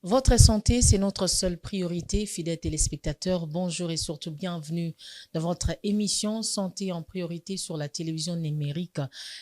Votre santé, c'est notre seule priorité, fidèles téléspectateurs. Bonjour et surtout bienvenue dans votre émission Santé en priorité sur la télévision numérique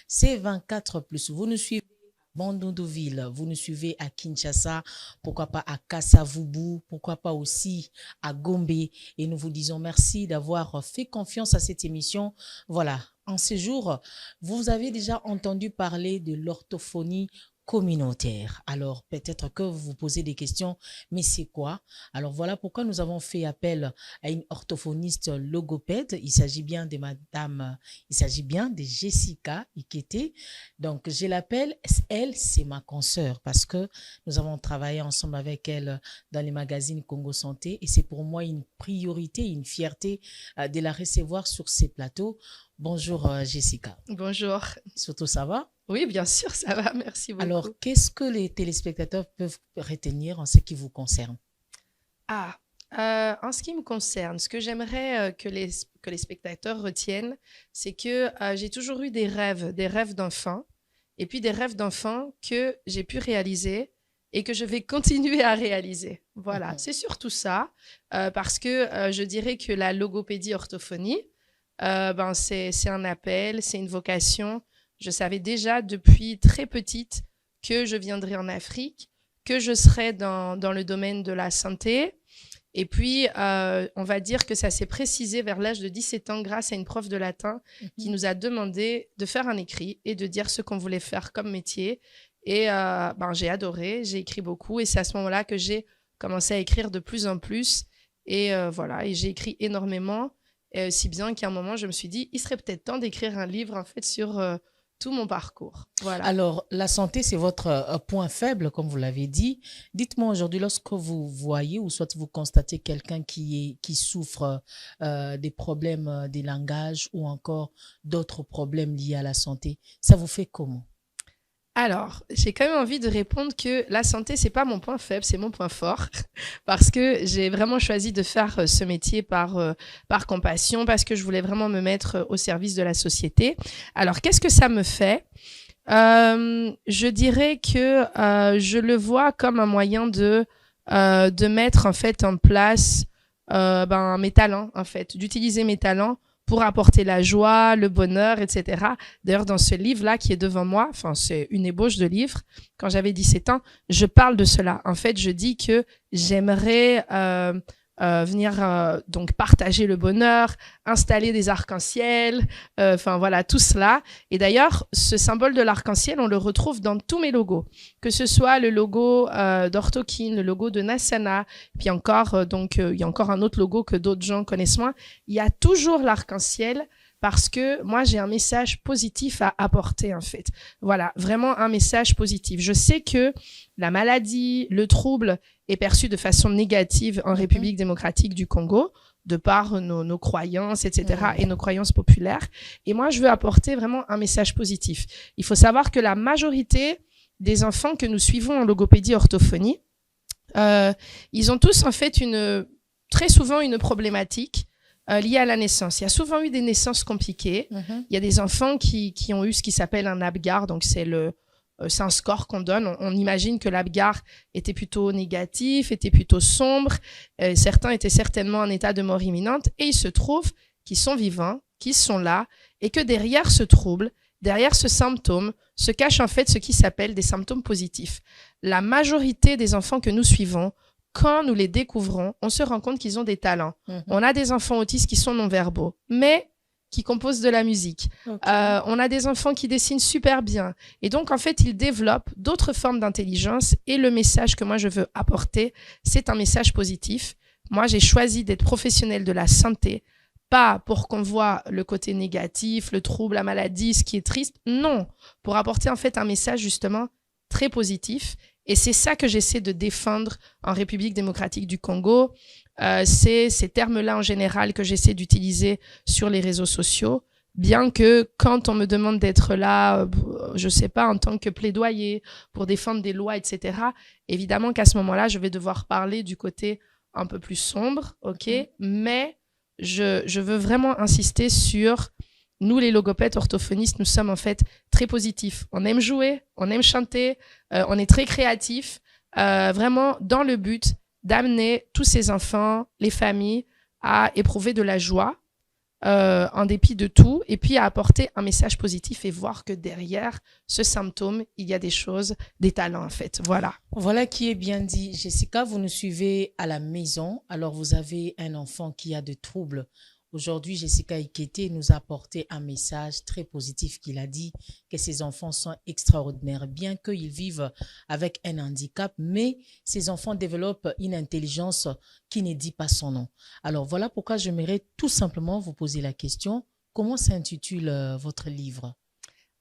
C24+. Vous nous suivez à Bandundu-Ville, vous nous suivez à Kinshasa, pourquoi pas à Kasavubu, pourquoi pas aussi à Gombe. Et nous vous disons merci d'avoir fait confiance à cette émission. Voilà, en ces jours, vous avez déjà entendu parler de l'orthophonie communautaire. Alors, peut-être que vous vous posez des questions, mais c'est quoi? Alors, voilà pourquoi nous avons fait appel à une orthophoniste logopède. Il s'agit bien de Jessica Ikete. Donc, je l'appelle, elle, c'est ma consoeur parce que nous avons travaillé ensemble avec elle dans les magazines Congo Santé et c'est pour moi une priorité, une fierté de la recevoir sur ces plateaux. Bonjour Jessica. Bonjour. Surtout, ça va? Oui, bien sûr, ça va. Merci beaucoup. Alors, qu'est-ce que les téléspectateurs peuvent retenir en ce qui vous concerne? Ah, en ce qui me concerne, ce que j'aimerais que les spectateurs retiennent, c'est que j'ai toujours eu des rêves d'enfant, et puis des rêves d'enfant que j'ai pu réaliser et que je vais continuer à réaliser. Voilà, c'est surtout ça, parce que je dirais que la logopédie orthophonie, c'est un appel, c'est une vocation. Je savais déjà depuis très petite que je viendrais en Afrique, que je serais dans le domaine de la santé. Et puis, on va dire que ça s'est précisé vers l'âge de 17 ans grâce à une prof de latin qui nous a demandé de faire un écrit et de dire ce qu'on voulait faire comme métier. Et j'ai adoré, j'ai écrit beaucoup. Et c'est à ce moment-là que j'ai commencé à écrire de plus en plus. Et voilà, et j'ai écrit énormément, si bien qu'à un moment, je me suis dit, il serait peut-être temps d'écrire un livre en fait sur tout mon parcours. Voilà. Alors, la santé, c'est votre point faible, comme vous l'avez dit. Dites-moi aujourd'hui, lorsque vous voyez ou soit vous constatez quelqu'un qui souffre des problèmes des langages ou encore d'autres problèmes liés à la santé, ça vous fait comment? Alors, j'ai quand même envie de répondre que la santé, c'est pas mon point faible, c'est mon point fort. Parce que j'ai vraiment choisi de faire ce métier par compassion, parce que je voulais vraiment me mettre au service de la société. Alors, qu'est-ce que ça me fait? Je dirais que je le vois comme un moyen de mettre en fait en place mes talents, en fait, d'utiliser mes talents pour apporter la joie, le bonheur, etc. D'ailleurs, dans ce livre-là qui est devant moi, enfin, c'est une ébauche de livre, quand j'avais 17 ans, je parle de cela. En fait, je dis que j'aimerais venir donc partager le bonheur, installer des arcs-en-ciel, enfin voilà, tout cela. Et d'ailleurs, ce symbole de l'arc-en-ciel, on le retrouve dans tous mes logos, que ce soit le logo d'Orthokin, le logo de Nasana, puis encore, il y a encore un autre logo que d'autres gens connaissent moins. Il y a toujours l'arc-en-ciel parce que moi, j'ai un message positif à apporter, en fait. Voilà, vraiment un message positif. Je sais que la maladie, le trouble est perçu de façon négative en République démocratique du Congo, de par nos croyances, etc., et nos croyances populaires. Et moi, je veux apporter vraiment un message positif. Il faut savoir que la majorité des enfants que nous suivons en logopédie orthophonie, ils ont tous, en fait, très souvent une problématique liées à la naissance. Il y a souvent eu des naissances compliquées. Il y a des enfants qui ont eu ce qui s'appelle un APGAR, donc c'est un score qu'on donne. On imagine que l'APGAR était plutôt négatif, était plutôt sombre. Certains étaient certainement en état de mort imminente et il se trouve qu'ils sont vivants, qu'ils sont là et que derrière ce trouble, derrière ce symptôme, se cache en fait ce qui s'appelle des symptômes positifs. La majorité des enfants que nous suivons, quand nous les découvrons, on se rend compte qu'ils ont des talents. On a des enfants autistes qui sont non-verbaux, mais qui composent de la musique. On a des enfants qui dessinent super bien. Et donc, en fait, ils développent d'autres formes d'intelligence. Et le message que moi, je veux apporter, c'est un message positif. Moi, j'ai choisi d'être professionnelle de la santé, pas pour qu'on voit le côté négatif, le trouble, la maladie, ce qui est triste. Non, pour apporter en fait un message justement très positif. Et c'est ça que j'essaie de défendre en République démocratique du Congo. C'est ces termes-là en général que j'essaie d'utiliser sur les réseaux sociaux. Bien que quand on me demande d'être là, je sais pas, en tant que plaidoyer pour défendre des lois, etc., évidemment qu'à ce moment-là, je vais devoir parler du côté un peu plus sombre, ok? Mais je veux vraiment insister sur nous, les logopèdes orthophonistes, nous sommes en fait très positifs. On aime jouer, on aime chanter, on est très créatifs. vraiment dans le but d'amener tous ces enfants, les familles, à éprouver de la joie, en dépit de tout, et puis à apporter un message positif et voir que derrière ce symptôme, il y a des choses, des talents en fait. Voilà. Voilà qui est bien dit. Jessica, vous nous suivez à la maison. Alors, vous avez un enfant qui a des troubles. Aujourd'hui, Jessica Ikete nous a apporté un message très positif qu'il a dit que ces enfants sont extraordinaires, bien qu'ils vivent avec un handicap, mais ces enfants développent une intelligence qui ne dit pas son nom. Alors, voilà pourquoi j'aimerais tout simplement vous poser la question, comment s'intitule votre livre?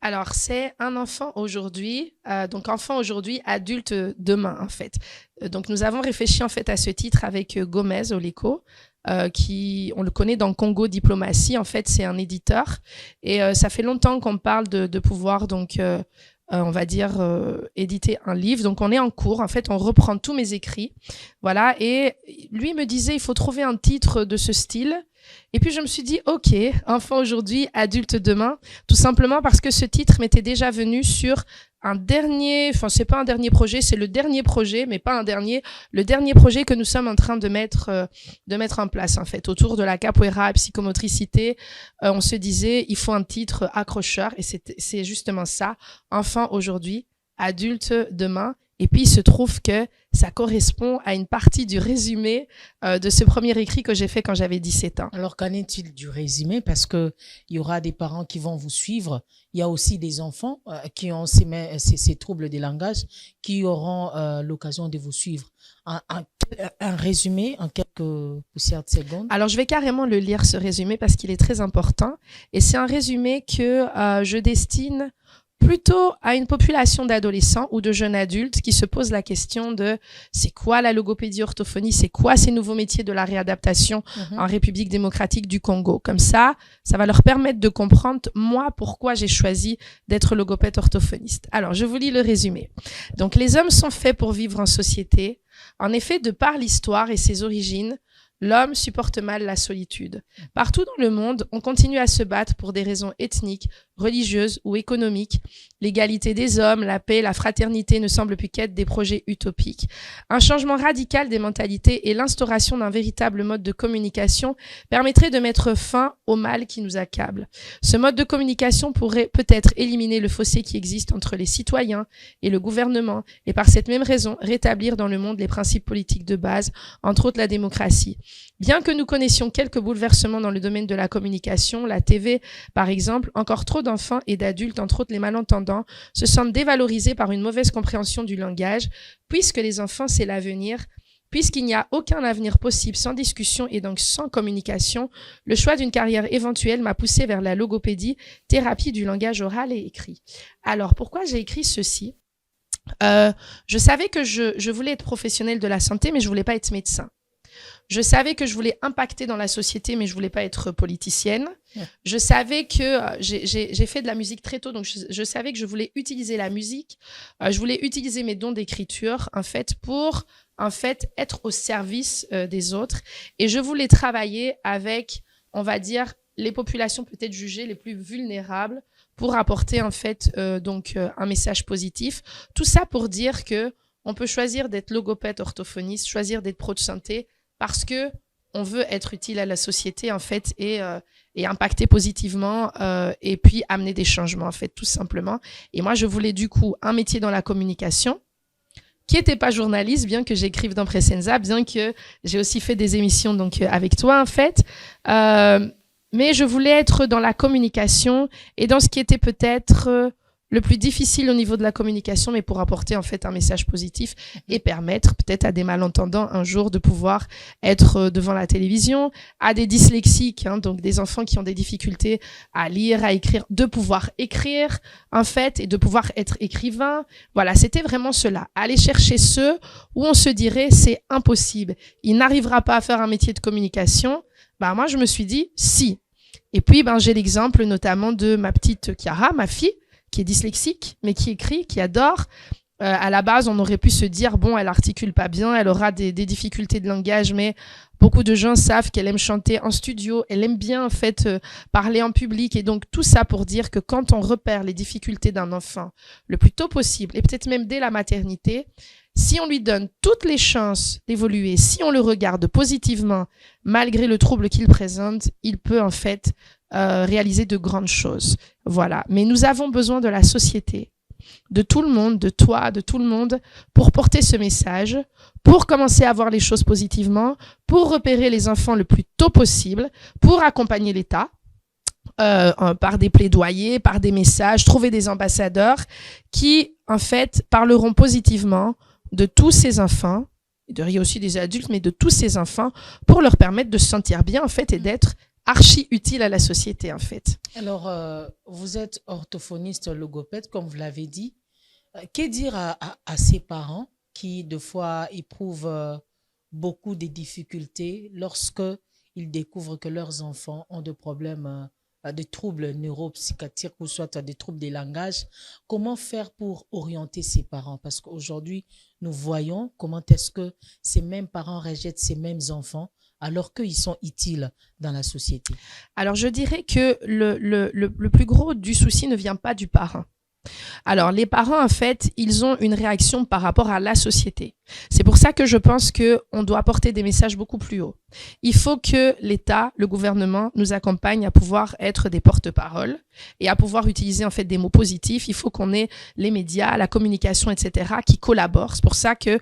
Alors, c'est un enfant aujourd'hui, donc enfant aujourd'hui, adulte demain, en fait. Donc, nous avons réfléchi, en fait, à ce titre avec Gomez Oleko, qui, on le connaît dans Congo Diplomatie. En fait, c'est un éditeur. Et ça fait longtemps qu'on parle de pouvoir, donc, on va dire, éditer un livre. Donc, on est en cours. En fait, on reprend tous mes écrits. Voilà. Et lui me disait, il faut trouver un titre de ce style. Et puis, je me suis dit, OK, enfant aujourd'hui, adulte demain, tout simplement parce que ce titre m'était déjà venu sur un dernier, enfin, c'est pas un dernier projet, c'est le dernier projet, mais pas un dernier, le dernier projet que nous sommes en train de mettre en place, en fait, autour de la capoeira et psychomotricité. On se disait, il faut un titre accrocheur, et c'est justement ça, enfant aujourd'hui, adulte demain. Et puis, il se trouve que ça correspond à une partie du résumé de ce premier écrit que j'ai fait quand j'avais 17 ans. Alors, qu'en est-il du résumé? Parce qu'il y aura des parents qui vont vous suivre. Il y a aussi des enfants qui ont ces troubles des langages qui auront l'occasion de vous suivre. Un résumé en quelques poussières de secondes. Alors, je vais carrément le lire, ce résumé, parce qu'il est très important. Et c'est un résumé que je destine plutôt à une population d'adolescents ou de jeunes adultes qui se posent la question de c'est quoi la logopédie orthophonie, c'est quoi ces nouveaux métiers de la réadaptation en République démocratique du Congo. Comme ça va leur permettre de comprendre, moi, pourquoi j'ai choisi d'être logopède orthophoniste. Alors, je vous lis le résumé. Donc, les hommes sont faits pour vivre en société. En effet, de par l'histoire et ses origines, l'homme supporte mal la solitude. Partout dans le monde, on continue à se battre pour des raisons ethniques, religieuses ou économiques. L'égalité des hommes, la paix, la fraternité ne semblent plus qu'être des projets utopiques. Un changement radical des mentalités et l'instauration d'un véritable mode de communication permettrait de mettre fin au mal qui nous accable. Ce mode de communication pourrait peut-être éliminer le fossé qui existe entre les citoyens et le gouvernement et par cette même raison rétablir dans le monde les principes politiques de base, entre autres la démocratie. Bien que nous connaissions quelques bouleversements dans le domaine de la communication, la TV par exemple, encore trop d'enfants et d'adultes, entre autres les malentendants, se sentent dévalorisés par une mauvaise compréhension du langage, puisque les enfants c'est l'avenir. Puisqu'il n'y a aucun avenir possible sans discussion et donc sans communication, le choix d'une carrière éventuelle m'a poussé vers la logopédie, thérapie du langage oral et écrit. Alors, pourquoi j'ai écrit ceci ? Je savais que je voulais être professionnelle de la santé, mais je voulais pas être médecin. Je savais que je voulais impacter dans la société, mais je voulais pas être politicienne. Je savais que j'ai fait de la musique très tôt, donc je savais que je voulais utiliser la musique. Je voulais utiliser mes dons d'écriture, en fait, pour en fait être au service des autres. Et je voulais travailler avec, on va dire, les populations peut-être jugées les plus vulnérables pour apporter en fait un message positif. Tout ça pour dire que on peut choisir d'être logopède orthophoniste, choisir d'être pro de santé, parce que on veut être utile à la société en fait et impacter positivement et puis amener des changements en fait tout simplement. Et moi je voulais du coup un métier dans la communication qui était pas journaliste, bien que j'écrive dans Presenza, bien que j'ai aussi fait des émissions donc avec toi en fait. Mais je voulais être dans la communication et dans ce qui était peut-être le plus difficile au niveau de la communication, mais pour apporter en fait un message positif et permettre peut-être à des malentendants un jour de pouvoir être devant la télévision, à des dyslexiques, donc des enfants qui ont des difficultés à lire, à écrire, de pouvoir écrire en fait et de pouvoir être écrivain. Voilà, c'était vraiment cela. Aller chercher ceux où on se dirait c'est impossible, il n'arrivera pas à faire un métier de communication. Moi je me suis dit si. Et puis j'ai l'exemple notamment de ma petite Chiara, ma fille, qui est dyslexique, mais qui écrit, qui adore. À la base, on aurait pu se dire, bon, elle articule pas bien, elle aura des difficultés de langage, mais beaucoup de gens savent qu'elle aime chanter en studio, elle aime bien en fait parler en public. Et donc tout ça pour dire que quand on repère les difficultés d'un enfant le plus tôt possible, et peut-être même dès la maternité, si on lui donne toutes les chances d'évoluer, si on le regarde positivement, malgré le trouble qu'il présente, il peut en fait réaliser de grandes choses. Voilà. Mais nous avons besoin de la société, de tout le monde, de toi, de tout le monde, pour porter ce message, pour commencer à voir les choses positivement, pour repérer les enfants le plus tôt possible, pour accompagner l'État par des plaidoyers, par des messages, trouver des ambassadeurs qui, en fait, parleront positivement de tous ces enfants, il y a aussi des adultes, mais de tous ces enfants, pour leur permettre de se sentir bien, en fait, et d'être archi utile à la société, en fait. Alors, vous êtes orthophoniste logopède, comme vous l'avez dit. Que dire à ces parents qui, de fois, éprouvent beaucoup de difficultés lorsque ils découvrent que leurs enfants ont des problèmes, des troubles neuropsychiatriques ou soit des troubles des langages? Comment faire pour orienter ces parents? Parce qu'aujourd'hui, nous voyons comment est-ce que ces mêmes parents rejettent ces mêmes enfants alors qu'ils sont utiles dans la société. Alors, je dirais que le plus gros du souci ne vient pas du parent. Alors, les parents, en fait, ils ont une réaction par rapport à la société. C'est pour ça que je pense qu'on doit porter des messages beaucoup plus hauts. Il faut que l'État, le gouvernement, nous accompagne à pouvoir être des porte-paroles et à pouvoir utiliser en fait des mots positifs. Il faut qu'on ait les médias, la communication, etc. qui collaborent. C'est pour ça que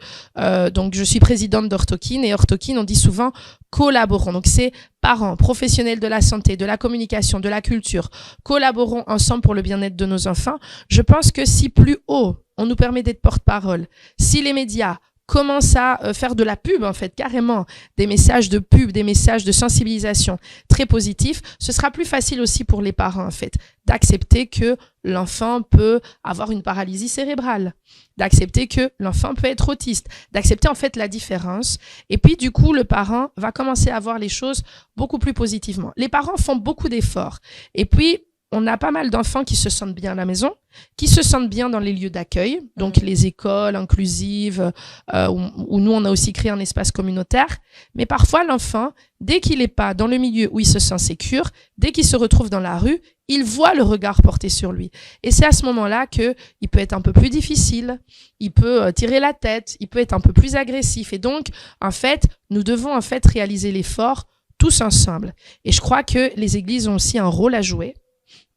donc je suis présidente d'Orthokin et Orthokin, on dit souvent collaborons. Donc c'est parents, professionnels de la santé, de la communication, de la culture, collaborons ensemble pour le bien-être de nos enfants. Je pense que si plus haut on nous permet d'être porte-parole, si les médias commencent à faire de la pub, en fait, carrément, des messages de pub, des messages de sensibilisation très positifs, ce sera plus facile aussi pour les parents, en fait, d'accepter que l'enfant peut avoir une paralysie cérébrale, d'accepter que l'enfant peut être autiste, d'accepter, en fait, la différence. Et puis, du coup, le parent va commencer à voir les choses beaucoup plus positivement. Les parents font beaucoup d'efforts. Et puis, on a pas mal d'enfants qui se sentent bien à la maison, qui se sentent bien dans les lieux d'accueil, donc les écoles inclusives, où nous, on a aussi créé un espace communautaire. Mais parfois, l'enfant, dès qu'il n'est pas dans le milieu où il se sent sécure, dès qu'il se retrouve dans la rue, il voit le regard porté sur lui. Et c'est à ce moment-là qu'il peut être un peu plus difficile, il peut tirer la tête, il peut être un peu plus agressif. Et donc, en fait, nous devons en fait réaliser l'effort tous ensemble. Et je crois que les églises ont aussi un rôle à jouer.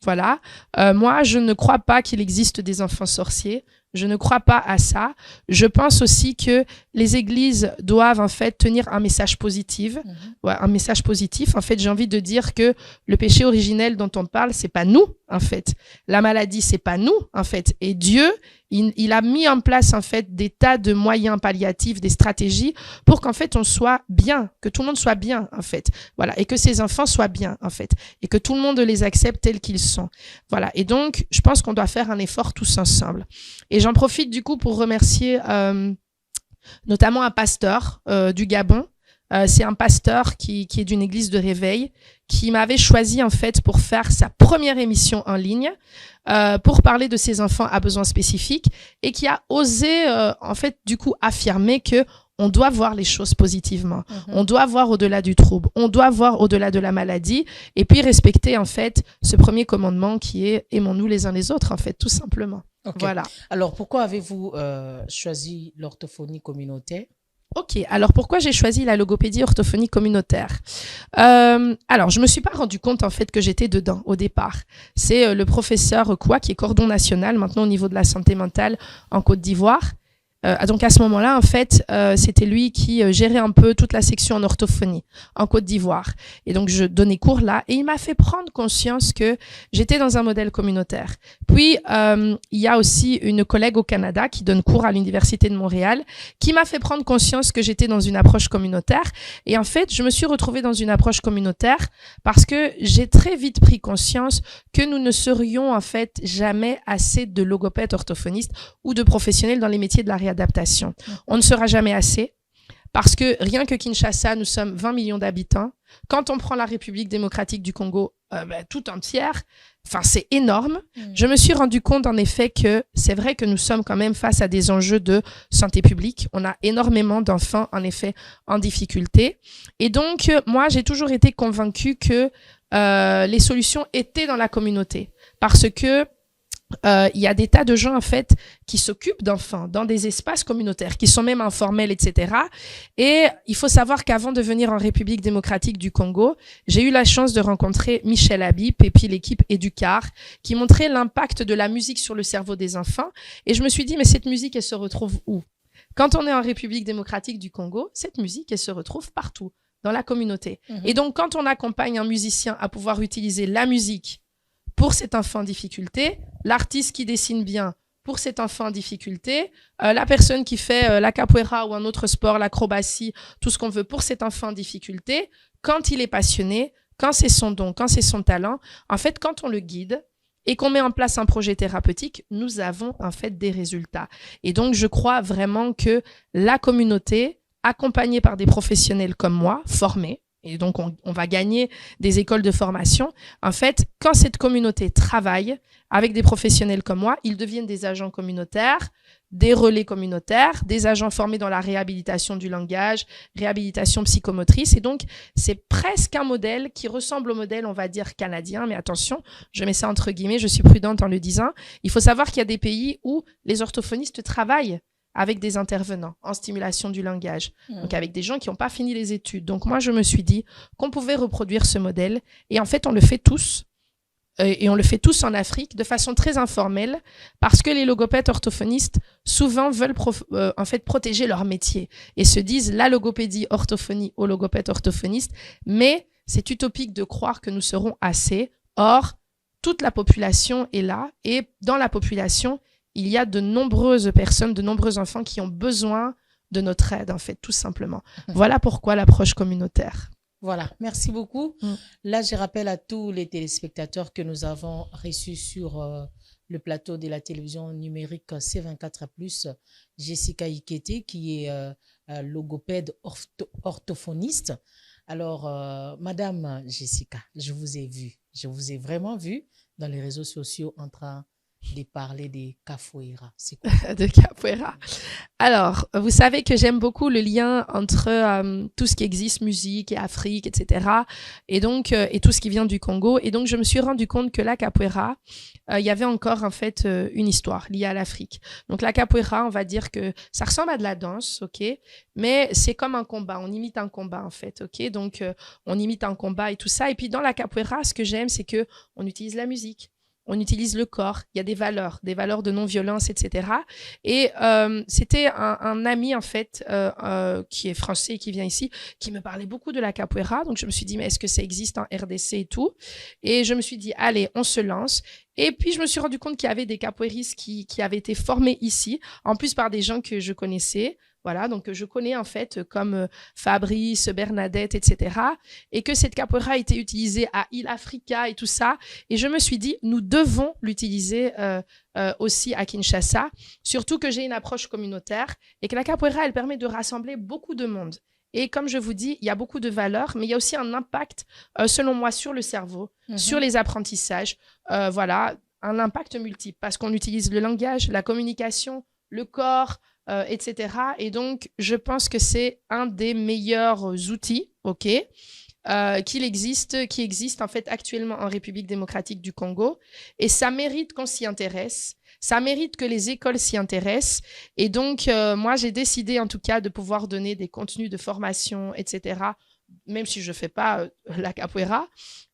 Voilà. Moi, je ne crois pas qu'il existe des enfants sorciers. Je ne crois pas à ça. Je pense aussi que les églises doivent en fait tenir un message positif. Ouais, un message positif. En fait, j'ai envie de dire que le péché originel dont on parle, c'est pas nous, en fait. La maladie, c'est pas nous, en fait. Et Dieu, il a mis en place, en fait, des tas de moyens palliatifs, des stratégies pour qu'en fait, on soit bien, que tout le monde soit bien, en fait. Voilà. Et que ces enfants soient bien, en fait. Et que tout le monde les accepte tels qu'ils sont. Voilà. Et donc, je pense qu'on doit faire un effort tous ensemble. Et j'en profite, du coup, pour remercier, notamment un pasteur du Gabon. C'est un pasteur qui est d'une église de réveil, qui m'avait choisi en fait pour faire sa première émission en ligne, pour parler de ses enfants à besoins spécifiques, et qui a osé en fait du coup affirmer que on doit voir les choses positivement, on doit voir au-delà du trouble, on doit voir au-delà de la maladie, et puis respecter en fait ce premier commandement qui est aimons-nous les uns les autres, en fait, tout simplement. Okay. Voilà. Alors pourquoi avez-vous choisi l'orthophonie communautaire? Ok, alors pourquoi j'ai choisi la logopédie orthophonique communautaire? Alors, je me suis pas rendu compte en fait que j'étais dedans au départ. C'est le professeur Koua, qui est cordon national maintenant au niveau de la santé mentale en Côte d'Ivoire. Donc à ce moment-là, en fait, c'était lui qui gérait un peu toute la section en orthophonie en Côte d'Ivoire. Et donc je donnais cours là, et il m'a fait prendre conscience que j'étais dans un modèle communautaire. Puis il y a aussi une collègue au Canada qui donne cours à l'Université de Montréal, qui m'a fait prendre conscience que j'étais dans une approche communautaire. Et en fait, je me suis retrouvée dans une approche communautaire parce que j'ai très vite pris conscience que nous ne serions en fait jamais assez de logopèdes orthophonistes ou de professionnels dans les métiers de la réadaptation. On ne sera jamais assez parce que rien que Kinshasa, nous sommes 20 millions d'habitants. Quand on prend la République démocratique du Congo, tout entière. Enfin, c'est énorme. Je me suis rendu compte, en effet, que c'est vrai que nous sommes quand même face à des enjeux de santé publique. On a énormément d'enfants, en effet, en difficulté. Et donc, moi, j'ai toujours été convaincue que les solutions étaient dans la communauté. Parce que il y a des tas de gens, en fait, qui s'occupent d'enfants dans des espaces communautaires, qui sont même informels, etc. Et il faut savoir qu'avant de venir en République démocratique du Congo, j'ai eu la chance de rencontrer Michel Habib et puis l'équipe Éducar, qui montrait l'impact de la musique sur le cerveau des enfants. Et je me suis dit, mais cette musique, elle se retrouve où? Quand on est en République démocratique du Congo, cette musique, elle se retrouve partout, dans la communauté. Et donc, quand on accompagne un musicien à pouvoir utiliser la musique pour cet enfant en difficulté, l'artiste qui dessine bien pour cet enfant en difficulté, la personne qui fait la capoeira ou un autre sport, l'acrobatie, tout ce qu'on veut pour cet enfant en difficulté, quand il est passionné, quand c'est son don, quand c'est son talent, en fait, quand on le guide et qu'on met en place un projet thérapeutique, nous avons en fait des résultats. Et donc, je crois vraiment que la communauté, accompagnée par des professionnels comme moi, formés, et donc on va gagner des écoles de formation. En fait, quand cette communauté travaille avec des professionnels comme moi, ils deviennent des agents communautaires, des relais communautaires, des agents formés dans la réhabilitation du langage, réhabilitation psychomotrice. Et donc, c'est presque un modèle qui ressemble au modèle, on va dire, canadien. Mais attention, je mets ça entre guillemets, je suis prudente en le disant. Il faut savoir qu'il y a des pays où les orthophonistes travaillent avec des intervenants en stimulation du langage, donc avec des gens qui n'ont pas fini les études. Donc moi, je me suis dit qu'on pouvait reproduire ce modèle, et en fait, on le fait tous, et on le fait tous en Afrique de façon très informelle, parce que les logopèdes orthophonistes souvent veulent en fait protéger leur métier, et se disent la logopédie orthophonie aux logopèdes orthophonistes, mais c'est utopique de croire que nous serons assez. Or, toute la population est là, et dans la population, il y a de nombreuses personnes, de nombreux enfants qui ont besoin de notre aide, en fait, tout simplement. Voilà pourquoi l'approche communautaire. Voilà, merci beaucoup. Là, je rappelle à tous les téléspectateurs que nous avons reçus sur le plateau de la télévision numérique C24+, Jessica Ikete, qui est logopède orthophoniste. Alors, Madame Jessica, je vous ai vraiment vu dans les réseaux sociaux en train de parler des capoeira. C'est quoi? De capoeira. Alors, vous savez que j'aime beaucoup le lien entre tout ce qui existe, musique et Afrique, etc. Et donc, et tout ce qui vient du Congo. Et donc, je me suis rendu compte que la capoeira, il y avait encore en fait une histoire liée à l'Afrique. Donc, la capoeira, on va dire que ça ressemble à de la danse, ok, mais c'est comme un combat. On imite un combat en fait, ok. Donc, on imite un combat et tout ça. Et puis, dans la capoeira, ce que j'aime, c'est que on utilise la musique. On utilise le corps, il y a des valeurs de non-violence, etc. Et c'était un ami, en fait, qui est français et qui vient ici, qui me parlait beaucoup de la capoeira. Donc, je me suis dit, mais est-ce que ça existe en RDC et tout? Et je me suis dit, allez, on se lance. Et puis, je me suis rendu compte qu'il y avait des capoeiristes qui avaient été formés ici, en plus par des gens que je connaissais. Voilà, donc je connais en fait comme Fabrice, Bernadette, etc. Et que cette capoeira a été utilisée à Île Africa et tout ça. Et je me suis dit, nous devons l'utiliser aussi à Kinshasa, surtout que j'ai une approche communautaire et que la capoeira, elle permet de rassembler beaucoup de monde. Et comme je vous dis, il y a beaucoup de valeurs, mais il y a aussi un impact, selon moi, sur le cerveau, sur les apprentissages. Voilà, un impact multiple parce qu'on utilise le langage, la communication, le corps, etc. Et donc, je pense que c'est un des meilleurs outils, ok, qui existe en fait actuellement en République démocratique du Congo. Et ça mérite qu'on s'y intéresse. Ça mérite que les écoles s'y intéressent. Et donc, moi, j'ai décidé en tout cas de pouvoir donner des contenus de formation, etc., même si je ne fais pas la capoeira,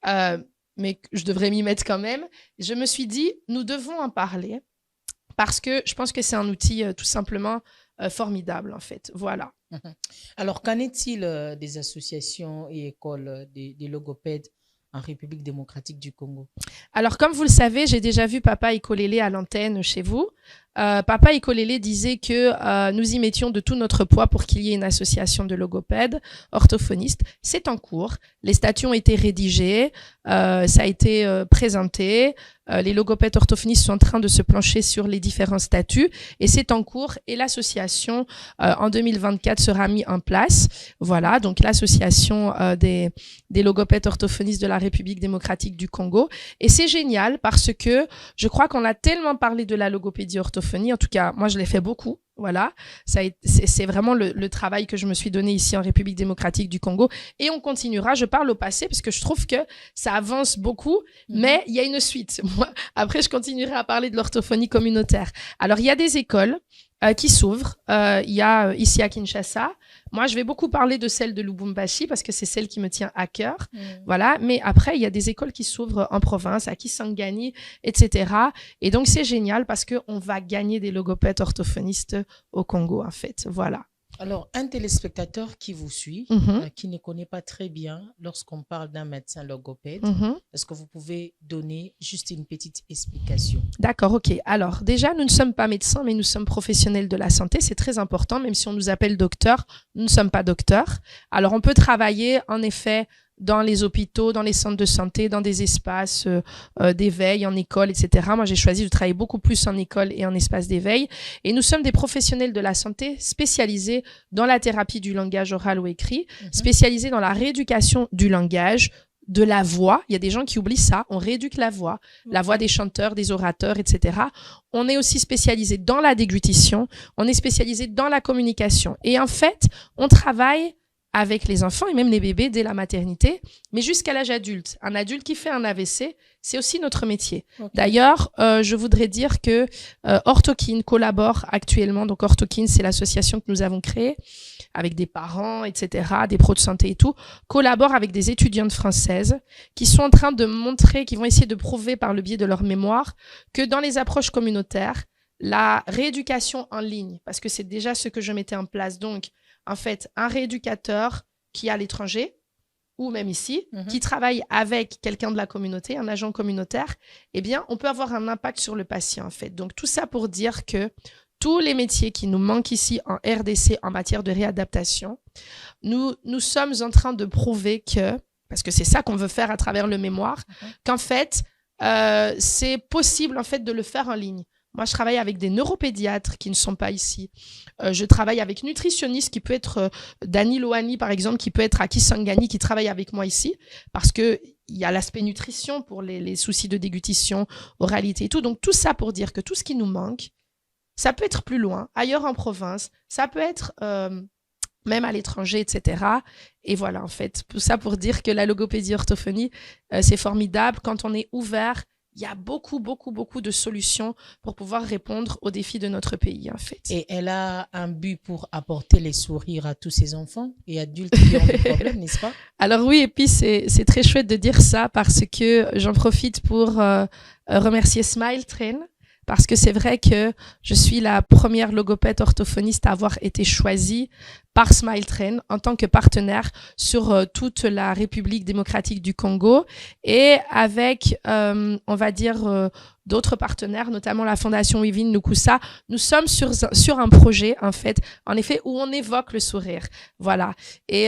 mais je devrais m'y mettre quand même. Je me suis dit, nous devons en parler. Parce que je pense que c'est un outil tout simplement formidable, en fait. Voilà. Alors, qu'en est-il des associations et écoles des logopèdes en République démocratique du Congo? Alors, comme vous le savez, j'ai déjà vu Papa Ikolélé à l'antenne chez vous. Papa Ikolele disait que nous y mettions de tout notre poids pour qu'il y ait une association de logopèdes orthophonistes. C'est en cours. Les statuts ont été rédigés, ça a été présenté. Les logopèdes orthophonistes sont en train de se plancher sur les différents statuts et c'est en cours. Et l'association, en 2024, sera mise en place. Voilà, donc l'association des logopèdes orthophonistes de la République démocratique du Congo. Et c'est génial parce que je crois qu'on a tellement parlé de la logopédie orthophonie. En tout cas, moi, je l'ai fait beaucoup. Voilà, c'est vraiment le travail que je me suis donné ici en République démocratique du Congo. Et on continuera. Je parle au passé parce que je trouve que ça avance beaucoup, mais il y a une suite. Moi, après, je continuerai à parler de l'orthophonie communautaire. Alors, il y a des écoles qui s'ouvrent. Il y a ici à Kinshasa. Moi, je vais beaucoup parler de celle de Lubumbashi parce que c'est celle qui me tient à cœur. Voilà. Mais après, il y a des écoles qui s'ouvrent en province, à Kisangani, etc. Et donc, c'est génial parce qu'on va gagner des logopèdes orthophonistes au Congo, en fait. Voilà. Alors, un téléspectateur qui vous suit, qui ne connaît pas très bien lorsqu'on parle d'un médecin logopède, est-ce que vous pouvez donner juste une petite explication? D'accord, ok. Alors, déjà, nous ne sommes pas médecins, mais nous sommes professionnels de la santé. C'est très important, même si on nous appelle docteur, nous ne sommes pas docteurs. Alors, on peut travailler, en effet, dans les hôpitaux, dans les centres de santé, dans des espaces d'éveil, en école, etc. Moi, j'ai choisi de travailler beaucoup plus en école et en espace d'éveil. Et nous sommes des professionnels de la santé spécialisés dans la thérapie du langage oral ou écrit, spécialisés dans la rééducation du langage, de la voix. Il y a des gens qui oublient ça. On rééduque la voix des chanteurs, des orateurs, etc. On est aussi spécialisé dans la déglutition. On est spécialisé dans la communication. Et en fait, on travaille avec les enfants et même les bébés dès la maternité, mais jusqu'à l'âge adulte. Un adulte qui fait un AVC, c'est aussi notre métier. D'ailleurs, je voudrais dire que Orthokin collabore actuellement. Donc Orthokin, c'est l'association que nous avons créée avec des parents, etc., des pros de santé et tout, collabore avec des étudiantes françaises qui sont en train de montrer, qui vont essayer de prouver par le biais de leur mémoire que dans les approches communautaires, la rééducation en ligne, parce que c'est déjà ce que je mettais en place, donc en fait, un rééducateur qui est à l'étranger, ou même ici, qui travaille avec quelqu'un de la communauté, un agent communautaire, eh bien, on peut avoir un impact sur le patient, en fait. Donc, tout ça pour dire que tous les métiers qui nous manquent ici en RDC en matière de réadaptation, nous sommes en train de prouver que, parce que c'est ça qu'on veut faire à travers le mémoire, qu'en fait, c'est possible, en fait, de le faire en ligne. Moi, je travaille avec des neuropédiatres qui ne sont pas ici. Je travaille avec nutritionnistes qui peut être Dani Loani, par exemple, qui peut être à Kisangani, qui travaille avec moi ici, parce que il y a l'aspect nutrition pour les soucis de déglutition, oralité et tout. Donc, tout ça pour dire que tout ce qui nous manque, ça peut être plus loin, ailleurs en province, ça peut être même à l'étranger, etc. Et voilà, en fait, tout ça pour dire que la logopédie orthophonie, c'est formidable quand on est ouvert. Il y a beaucoup de solutions pour pouvoir répondre aux défis de notre pays, en fait. Et elle a un but pour apporter les sourires à tous ces enfants et adultes qui ont des problèmes, n'est-ce pas? Alors oui, et puis c'est très chouette de dire ça parce que j'en profite pour remercier Smile Train. Parce que c'est vrai que je suis la première logopède orthophoniste à avoir été choisie par Smile Train en tant que partenaire sur toute la République démocratique du Congo et avec, on va dire, d'autres partenaires, notamment la Fondation Wivin Nukusa. Nous sommes sur un projet, en fait, en effet, où on évoque le sourire. Voilà. Et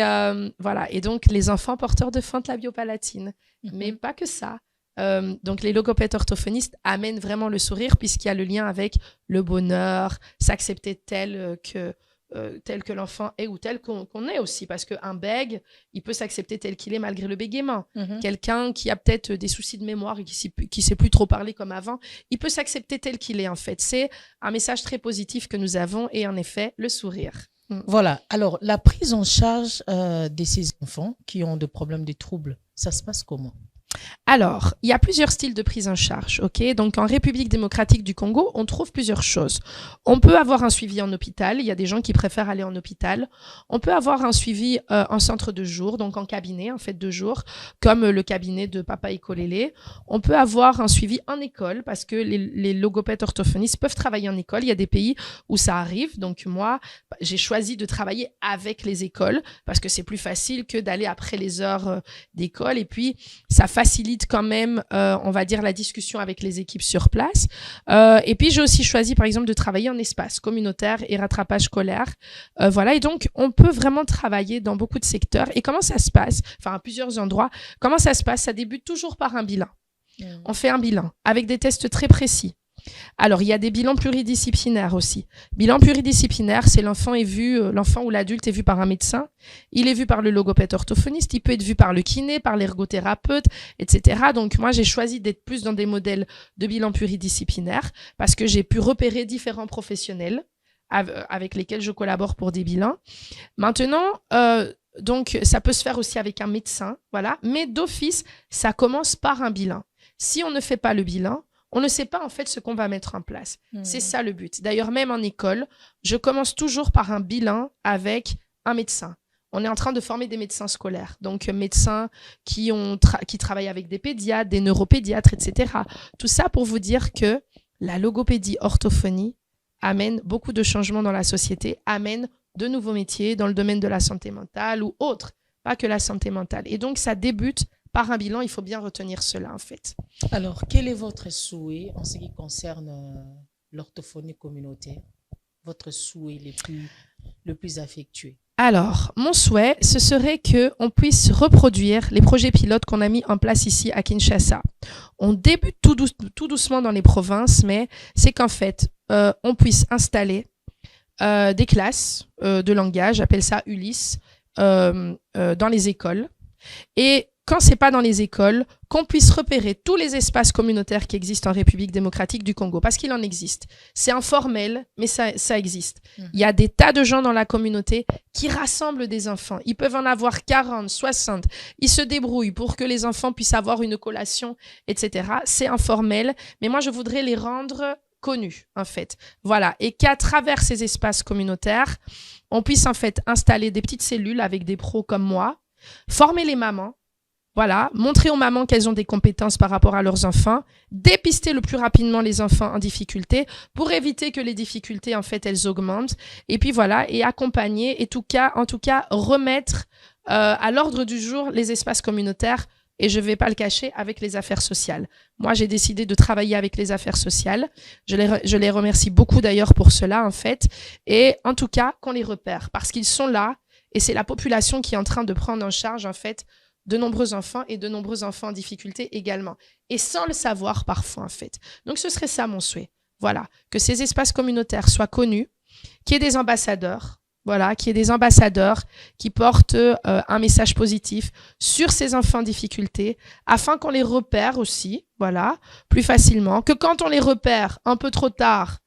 voilà. Et donc, les enfants porteurs de fente labiopalatine. Mais pas que ça. Donc les logopèdes orthophonistes amènent vraiment le sourire puisqu'il y a le lien avec le bonheur, s'accepter tel que l'enfant est ou tel qu'on est aussi, parce qu'un bègue, il peut s'accepter tel qu'il est malgré le bégaiement. Quelqu'un qui a peut-être des soucis de mémoire et qui sait plus trop parler comme avant, il peut s'accepter tel qu'il est, en fait. C'est un message très positif que nous avons et en effet, le sourire. Voilà. Alors, la prise en charge de ces enfants qui ont des problèmes de troubles, ça se passe comment? Alors, il y a plusieurs styles de prise en charge, ok? Donc, en République démocratique du Congo, on trouve plusieurs choses. On peut avoir un suivi en hôpital. Il y a des gens qui préfèrent aller en hôpital. On peut avoir un suivi en centre de jour, donc en cabinet, en fait, de jour, comme le cabinet de Papa Ikolele. On peut avoir un suivi en école parce que les logopèdes orthophonistes peuvent travailler en école. Il y a des pays où ça arrive. Donc, moi, j'ai choisi de travailler avec les écoles parce que c'est plus facile que d'aller après les heures d'école. Et puis, ça facilite facilite quand même, on va dire, la discussion avec les équipes sur place. Et puis, j'ai aussi choisi, par exemple, de travailler en espace communautaire et rattrapage scolaire. Voilà, et donc, on peut vraiment travailler dans beaucoup de secteurs. Et comment ça se passe? Enfin, à plusieurs endroits. Comment ça se passe? Ça débute toujours par un bilan. On fait un bilan avec des tests très précis. Alors, il y a des bilans pluridisciplinaires aussi. Bilan pluridisciplinaire, c'est l'enfant ou l'adulte est vu par un médecin, il est vu par le logopède orthophoniste, il peut être vu par le kiné, par l'ergothérapeute, etc. Donc, moi, j'ai choisi d'être plus dans des modèles de bilan pluridisciplinaire parce que j'ai pu repérer différents professionnels avec lesquels je collabore pour des bilans. Maintenant, donc, ça peut se faire aussi avec un médecin, voilà. Mais d'office, ça commence par un bilan. Si on ne fait pas le bilan, on ne sait pas en fait ce qu'on va mettre en place. C'est ça le but. D'ailleurs, même en école, je commence toujours par un bilan avec un médecin. On est en train de former des médecins scolaires, donc médecins qui travaillent avec des pédiatres, des neuropédiatres, etc. Tout ça pour vous dire que la logopédie orthophonie amène beaucoup de changements dans la société, amène de nouveaux métiers dans le domaine de la santé mentale ou autre, pas que la santé mentale. Et donc, ça débute par un bilan, il faut bien retenir cela, en fait. Alors, quel est votre souhait en ce qui concerne l'orthophonie communautaire? Votre souhait le plus affectueux? Alors, mon souhait, ce serait qu'on puisse reproduire les projets pilotes qu'on a mis en place ici à Kinshasa. On débute tout doucement dans les provinces, mais c'est qu'en fait, on puisse installer des classes de langage, j'appelle ça Ulysse, dans les écoles. Et quand c'est pas dans les écoles, qu'on puisse repérer tous les espaces communautaires qui existent en République démocratique du Congo, parce qu'il en existe. C'est informel, mais ça existe. Il y a des tas de gens dans la communauté qui rassemblent des enfants. Ils peuvent en avoir 40, 60. Ils se débrouillent pour que les enfants puissent avoir une collation, etc. C'est informel, mais moi, je voudrais les rendre connus, en fait. Voilà. Et qu'à travers ces espaces communautaires, on puisse, en fait, installer des petites cellules avec des pros comme moi, former les mamans, voilà, montrer aux mamans qu'elles ont des compétences par rapport à leurs enfants, dépister le plus rapidement les enfants en difficulté pour éviter que les difficultés, en fait, elles augmentent. Et puis voilà, et accompagner, et en tout cas, remettre à l'ordre du jour les espaces communautaires, et je ne vais pas le cacher, avec les affaires sociales. Moi, j'ai décidé de travailler avec les affaires sociales. Je les remercie beaucoup d'ailleurs pour cela, en fait. Et en tout cas, qu'on les repère, parce qu'ils sont là, et c'est la population qui est en train de prendre en charge, en fait, de nombreux enfants et de nombreux enfants en difficulté également. Et sans le savoir parfois, en fait. Donc, ce serait ça mon souhait. Voilà. Que ces espaces communautaires soient connus, qu'il y ait des ambassadeurs, voilà, qu'il y ait des ambassadeurs qui portent un message positif sur ces enfants en difficulté, afin qu'on les repère aussi, voilà, plus facilement. Que quand on les repère un peu trop tard,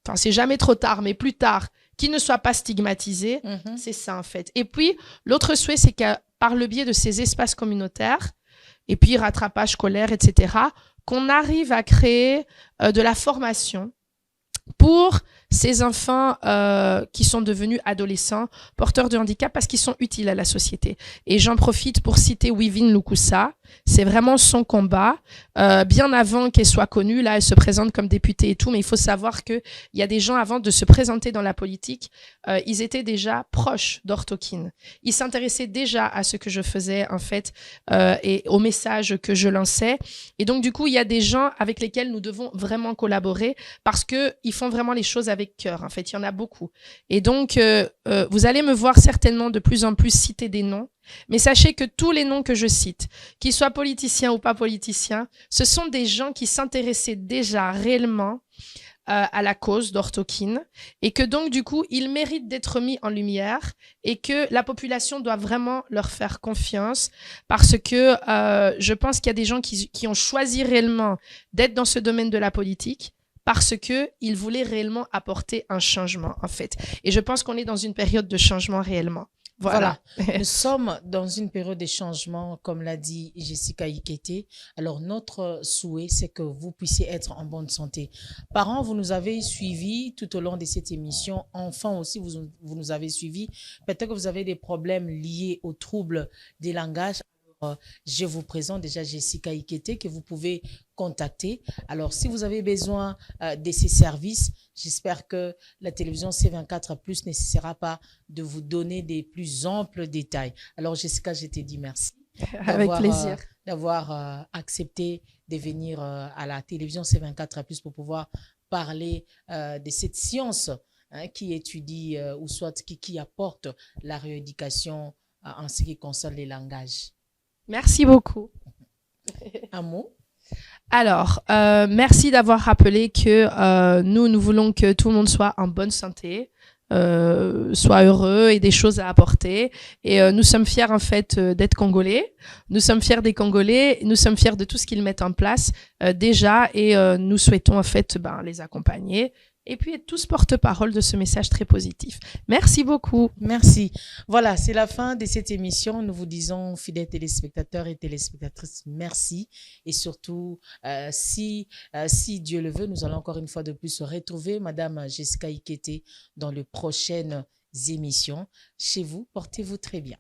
enfin, c'est jamais trop tard, mais plus tard, qu'ils ne soient pas stigmatisés, c'est ça, en fait. Et puis, l'autre souhait, c'est que par le biais de ces espaces communautaires, et puis rattrapage scolaire, etc., qu'on arrive à créer de la formation pour ces enfants qui sont devenus adolescents, porteurs de handicap, parce qu'ils sont utiles à la société. Et j'en profite pour citer Wivine Lukusa. C'est vraiment son combat. Bien avant qu'elle soit connue, là, elle se présente comme députée et tout, mais il faut savoir qu'il y a des gens, avant de se présenter dans la politique, ils étaient déjà proches d'Orthokin. Ils s'intéressaient déjà à ce que je faisais, en fait, et au message que je lançais. Et donc, du coup, il y a des gens avec lesquels nous devons vraiment collaborer parce qu'ils font vraiment les choses avec cœur. En fait, il y en a beaucoup. Et donc, vous allez me voir certainement de plus en plus citer des noms. Mais sachez que tous les noms que je cite, qu'ils soient politiciens ou pas politiciens, ce sont des gens qui s'intéressaient déjà réellement à la cause d'Orthokin et que donc du coup ils méritent d'être mis en lumière et que la population doit vraiment leur faire confiance parce que je pense qu'il y a des gens qui ont choisi réellement d'être dans ce domaine de la politique parce que ils voulaient réellement apporter un changement en fait. Et je pense qu'on est dans une période de changement réellement. Voilà. Nous sommes dans une période de changement, comme l'a dit Jessica Ikete. Alors, notre souhait, c'est que vous puissiez être en bonne santé. Parents, vous nous avez suivis tout au long de cette émission. Enfants aussi, vous nous avez suivis. Peut-être que vous avez des problèmes liés aux troubles des langages. Je vous présente déjà Jessica Ikete que vous pouvez contacter. Alors, si vous avez besoin de ces services, j'espère que la télévision C24+ n'essaiera pas de vous donner des plus amples détails. Alors, Jessica, je te dis merci. Avec plaisir. D'avoir accepté de venir à la télévision C24 Plus pour pouvoir parler de cette science qui étudie ou soit qui apporte la rééducation en ce qui concerne les langages. Merci beaucoup. Un mot? Alors, merci d'avoir rappelé que nous voulons que tout le monde soit en bonne santé, soit heureux et des choses à apporter. Et nous sommes fiers en fait d'être Congolais. Nous sommes fiers des Congolais. Nous sommes fiers de tout ce qu'ils mettent en place déjà et nous souhaitons en fait les accompagner. Et puis être tous porte-parole de ce message très positif. Merci beaucoup. Merci. Voilà, c'est la fin de cette émission. Nous vous disons, fidèles téléspectateurs et téléspectatrices, merci. Et surtout, si Dieu le veut, nous allons encore une fois de plus retrouver Madame Jessica Ikete dans les prochaines émissions. Chez vous, portez-vous très bien.